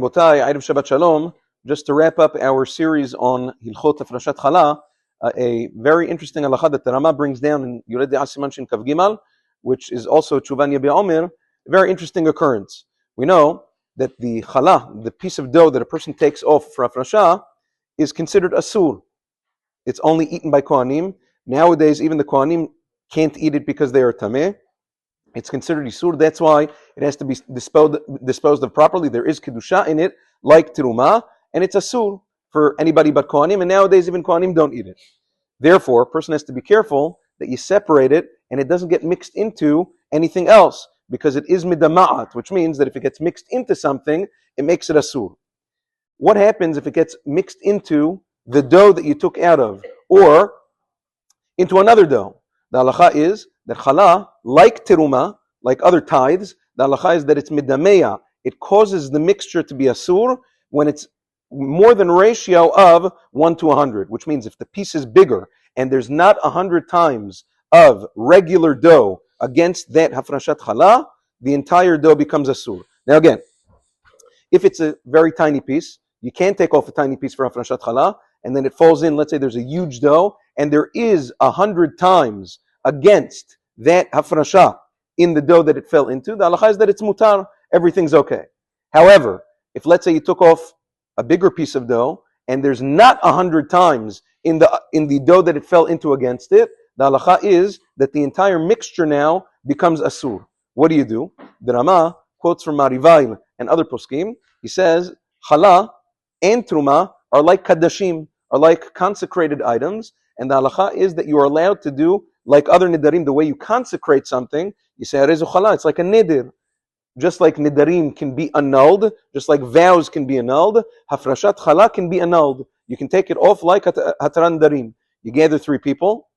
Botai, Erev Shabbat Shalom, just to wrap up our series on Hilchot Hafrashat Challah, a very interesting halacha that the Rama brings down in Yored De'ah Siman Shin Kav Gimal, which is also Tshuvan Yabia Omer, a very interesting occurrence. We know that the challah, the piece of dough that a person takes off for Hafrashah, is considered asur. It's only eaten by Kohanim. Nowadays, even the Kohanim can't eat it because they are tameh. It's considered isur. That's why it has to be disposed of properly. There is kedusha in it, like teruma, and it's asur for anybody but Kohanim. And nowadays, even Kohanim don't eat it. Therefore, a person has to be careful that you separate it and it doesn't get mixed into anything else, because it is midama'at, which means that if it gets mixed into something, it makes it asur. What happens if it gets mixed into the dough that you took out of, or into another dough? The halacha is that challah, like teruma, like other tithes, the halacha is that it's midameya. It causes the mixture to be asur when it's more than ratio of 1 to 100, which means if the piece is bigger and there's not 100 times of regular dough against that hafrashat challah, the entire dough becomes asur. Now again, if it's a very tiny piece, you can't take off a tiny piece for hafrashat challah, and then it falls in, let's say there's a huge dough, and there is 100 times against that hafrashah in the dough that it fell into, the halacha is that it's mutar, everything's okay. However, if let's say you took off a bigger piece of dough, and there's not 100 times in the dough that it fell into against it, the halacha is that the entire mixture now becomes asur. What do? The Rama quotes from Marivail and other poskim. He says, challah and truma are like kadashim, are like consecrated items, and the halacha is that you are allowed to do like other nidarim. The way you consecrate something, you say harezu challah, it's like a nidir. Just like nidarim can be annulled, just like vows can be annulled, hafrashat challah can be annulled. You can take it off like hataran nidarim. You gather 3 people,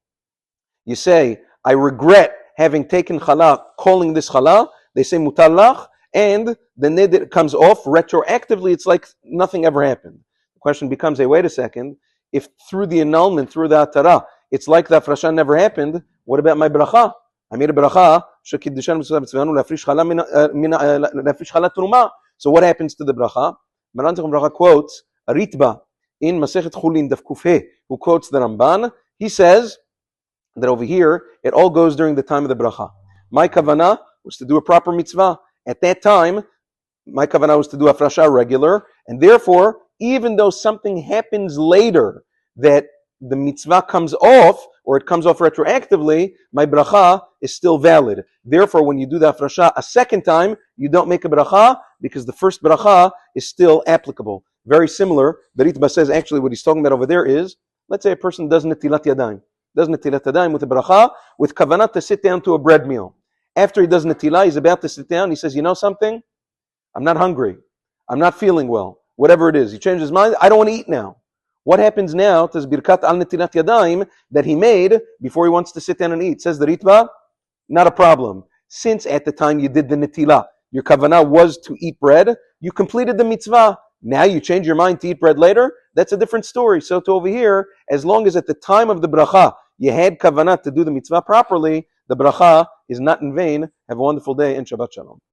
you say, I regret having taken challah, calling this challah. They say mutar lach, and the nidir comes off retroactively. It's like nothing ever happened. The question becomes, hey, wait a second, if through the annulment, through the atara, it's like the hafrasha never happened, what about my bracha? I made a bracha, so what happens to the bracha? Maran Tzachon Bracha quotes a Ritba in Masechet Chulin Daf Kuf He, who quotes the Ramban. He says that over here, it all goes during the time of the bracha. My kavanah was to do a proper mitzvah. At that time, my kavanah was to do hafrasha regular, and therefore, even though something happens later that the mitzvah comes off, or it comes off retroactively, my bracha is still valid. Therefore, when you do the hafrasha a second time, you don't make a bracha, because the first bracha is still applicable. Very similar, the Ritba says actually what he's talking about over there is, let's say a person does netilat yadayim. Does netilat yadayim with a bracha, with kavanah to sit down to a bread meal. After he does netilah, he's about to sit down, he says, you know something? I'm not hungry. I'm not feeling well. Whatever it is. He changes his mind, I don't want to eat now. What happens now to his birkat al netilat yadayim that he made before he wants to sit down and eat? Says the Ritva, not a problem. Since at the time you did the netilah, your kavanah was to eat bread, you completed the mitzvah. Now you change your mind to eat bread later, that's a different story. So to over here, as long as at the time of the bracha, you had kavanah to do the mitzvah properly, the bracha is not in vain. Have a wonderful day and Shabbat Shalom.